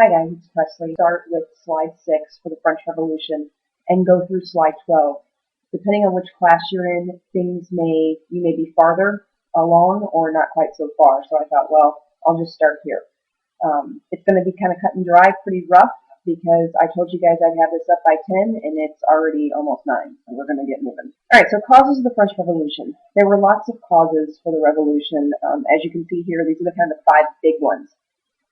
Hi guys, it's Presley. Start with slide 6 for the French Revolution and go through slide 12. Depending on which class you're in, you may be farther along or not quite so far. So I thought, well, I'll just start here. It's going to be kind of cut and dry, pretty rough, because I told you guys I'd have this up by 10 and it's already almost 9, and we're going to get moving. Alright, so causes of the French Revolution. There were lots of causes for the revolution. As you can see here, these are the kind of 5 big ones.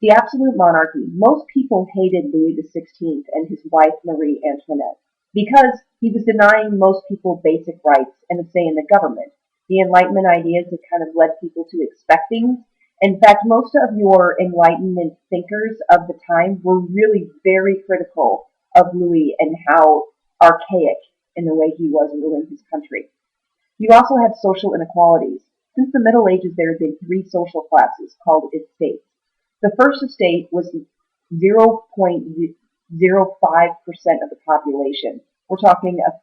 The absolute monarchy. Most people hated Louis XVI and his wife Marie Antoinette because he was denying most people basic rights and a say in the government. The Enlightenment ideas had kind of led people to expect things. In fact, most of your Enlightenment thinkers of the time were really very critical of Louis and how archaic in the way he was ruling his country. You also have social inequalities. Since the Middle Ages, there had been 3 social classes called estates. The first estate was 0.05% of the population. We're talking a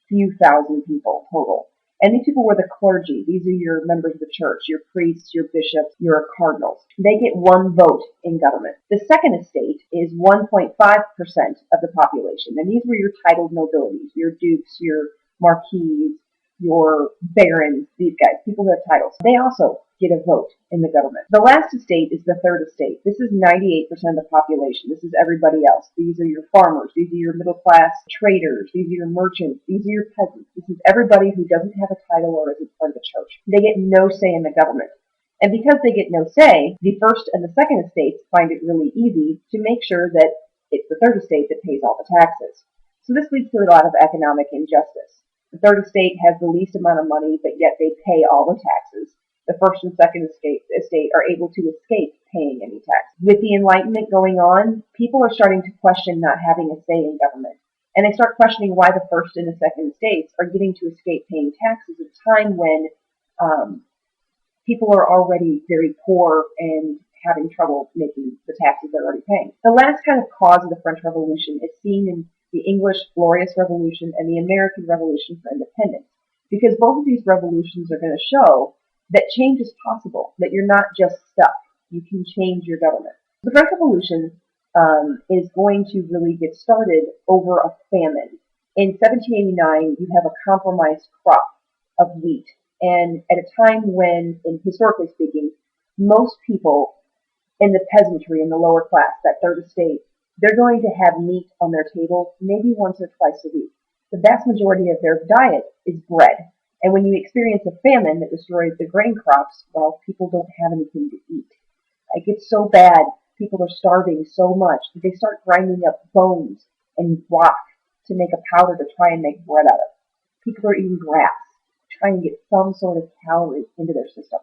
few thousand people total. And these people were the clergy. These are your members of the church, your priests, your bishops, your cardinals. They get 1 vote in government. The second estate is 1.5% of the population. And these were your titled nobilities, your dukes, your marquises, your barons, these guys, people who have titles. They also get a vote in the government. The last estate is the third estate. This is 98% of the population. This is everybody else. These are your farmers. These are your middle class traders. These are your merchants. These are your peasants. This is everybody who doesn't have a title or isn't part of the church. They get no say in the government. And because they get no say, the first and the second estates find it really easy to make sure that it's the third estate that pays all the taxes. So this leads to a lot of economic injustice. The third estate has the least amount of money, but yet they pay all the taxes. The first and second estate are able to escape paying any tax. With the Enlightenment going on, people are starting to question not having a say in government. And they start questioning why the first and the second estates are getting to escape paying taxes at a time when people are already very poor and having trouble making the taxes they're already paying. The last kind of cause of the French Revolution is seen in the English Glorious Revolution and the American Revolution for Independence, because both of these revolutions are going to show that change is possible, that you're not just stuck. You can change your government. The French Revolution is going to really get started over a famine. In 1789, you have a compromised crop of wheat, and at a time when, historically speaking, most people in the peasantry, in the lower class, that third estate, they're going to have meat on their table maybe once or twice a week. The vast majority of their diet is bread. And when you experience a famine that destroys the grain crops, well, people don't have anything to eat. It gets so bad, people are starving so much that they start grinding up bones and rock to make a powder to try and make bread out of. People are eating grass, trying to get some sort of calories into their system.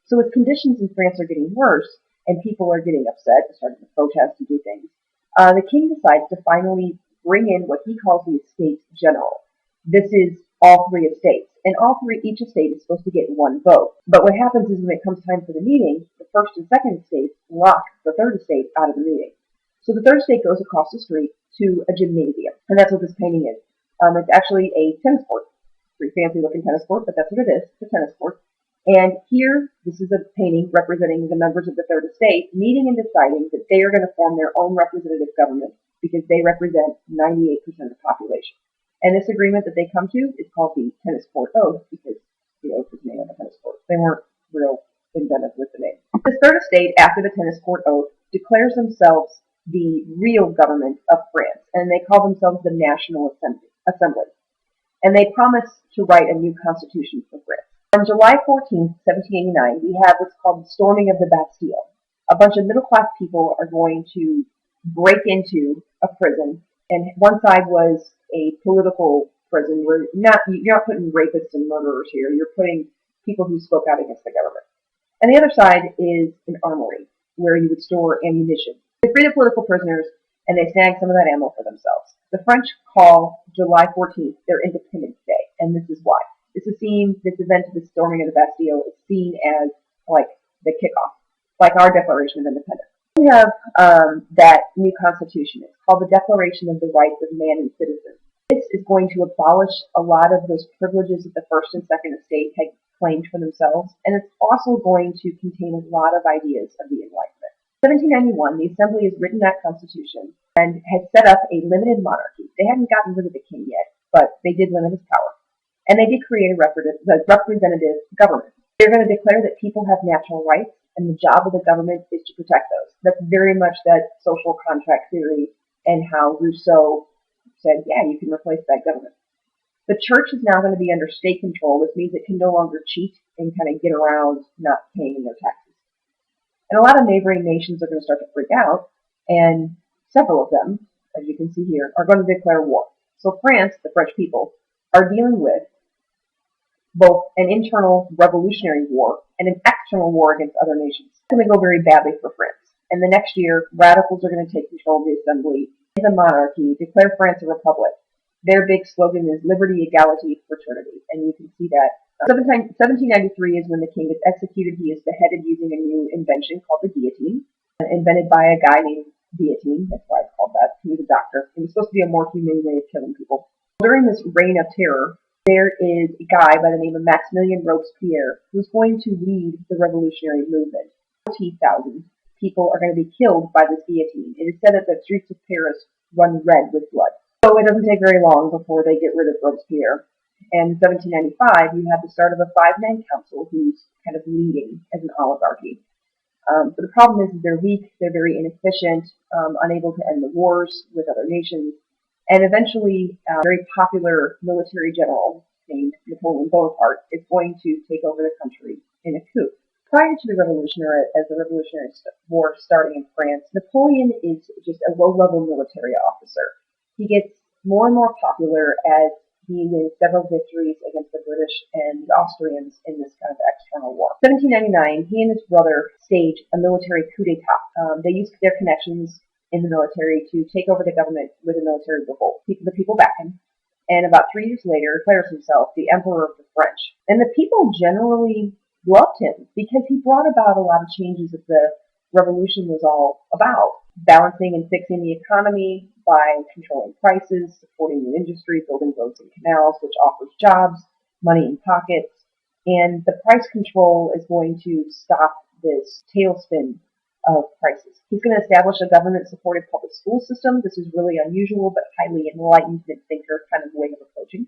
So as conditions in France are getting worse and people are getting upset, starting to protest and do things, the king decides to finally bring in what he calls the Estates General. This is all 3 estates, and each estate is supposed to get 1 vote. But what happens is when it comes time for the meeting, the first and second estates lock the third estate out of the meeting. So the third estate goes across the street to a gymnasium, and that's what this painting is. It's actually a tennis court, pretty fancy looking tennis court, but that's what it is, it's a tennis court. And here, this is a painting representing the members of the third estate meeting and deciding that they are going to form their own representative government because they represent 98% of the population. And this agreement that they come to is called the Tennis Court Oath because the oath was made on the tennis court. They weren't real inventive with the name. This third estate, after the Tennis Court Oath, declares themselves the real government of France, and they call themselves the National Assembly. And they promise to write a new constitution for France. On July 14, 1789, we have what's called the storming of the Bastille. A bunch of middle-class people are going to break into a prison, and one side was a political prison where you're not putting rapists and murderers here, you're putting people who spoke out against the government. And the other side is an armory where you would store ammunition. They free the political prisoners, and they snag some of that ammo for themselves. The French call July 14th their Independence Day, and this is why. This event of the storming of the Bastille is seen as like the kickoff, like our Declaration of Independence. We have that new constitution. It's called the Declaration of the Rights of Man and Citizen. This is going to abolish a lot of those privileges that the first and second estate had claimed for themselves, and it's also going to contain a lot of ideas of the Enlightenment. 1791, the Assembly has written that constitution and has set up a limited monarchy. They haven't gotten rid of the king yet, but they did limit his power. And they did create a representative government. They're going to declare that people have natural rights, and the job of the government is to protect those. That's very much that social contract theory and how Rousseau said, yeah, you can replace that government. The church is now going to be under state control, which means it can no longer cheat and kind of get around not paying their taxes. And a lot of neighboring nations are going to start to freak out, and several of them, as you can see here, are going to declare war. So France, the French people, are dealing with both an internal revolutionary war and an external war against other nations. It's going to go very badly for France. And the next year, radicals are going to take control of the assembly, the monarchy, declare France a republic. Their big slogan is liberty, equality, fraternity, and you can see that. 1793 is when the king is executed. He is beheaded using a new invention called the guillotine, invented by a guy named Guillotine. That's why it's called that. He was a doctor. It was supposed to be a more humane way of killing people. During this reign of terror, there is a guy by the name of Maximilien Robespierre who's going to lead the revolutionary movement. 40,000 people are going to be killed by this guillotine. It is said that the streets of Paris run red with blood. So it doesn't take very long before they get rid of Robespierre. And in 1795, you have the start of a five-man council who's kind of leading as an oligarchy. But the problem is they're weak, they're very inefficient, unable to end the wars with other nations. And eventually, a very popular military general named Napoleon Bonaparte is going to take over the country in a coup. Prior to the Revolutionary War starting in France, Napoleon is just a low-level military officer. He gets more and more popular as he wins several victories against the British and the Austrians in this kind of external war. 1799, he and his brother stage a military coup d'etat. They used their connections in the military to take over the government with a military revolt. The people back him, and about 3 years later declares himself the Emperor of the French. And the people generally loved him because he brought about a lot of changes that the revolution was all about. Balancing and fixing the economy by controlling prices, supporting new industry, building roads and canals, which offers jobs, money in pockets. And the price control is going to stop this tailspin of prices. He's going to establish a government-supported public school system. This is really unusual, but highly enlightened thinker kind of way of approaching.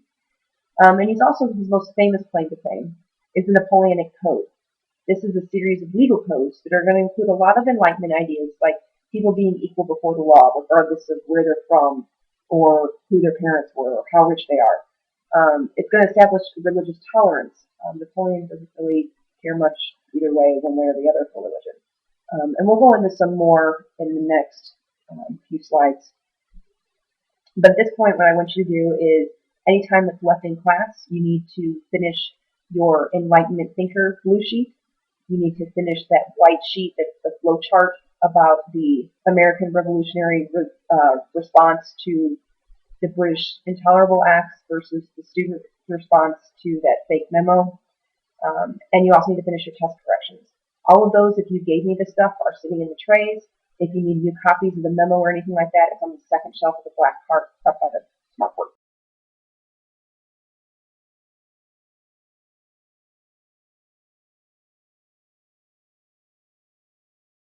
And he's also, his most famous claim to fame is the Napoleonic Code. This is a series of legal codes that are going to include a lot of Enlightenment ideas, like people being equal before the law, regardless of where they're from or who their parents were or how rich they are. It's going to establish religious tolerance. Napoleon doesn't really care much either way, one way or the other, for religion. And we'll go into some more in the next few slides. But at this point, what I want you to do is, anytime that's left in class, you need to finish your Enlightenment Thinker blue sheet. You need to finish that white sheet, that's the flow chart about the American Revolutionary response to the British Intolerable Acts versus the student response to that fake memo. And you also need to finish your test corrections. All of those, if you gave me this stuff, are sitting in the trays. If you need new copies of the memo or anything like that, it's on the second shelf of the black cart up by the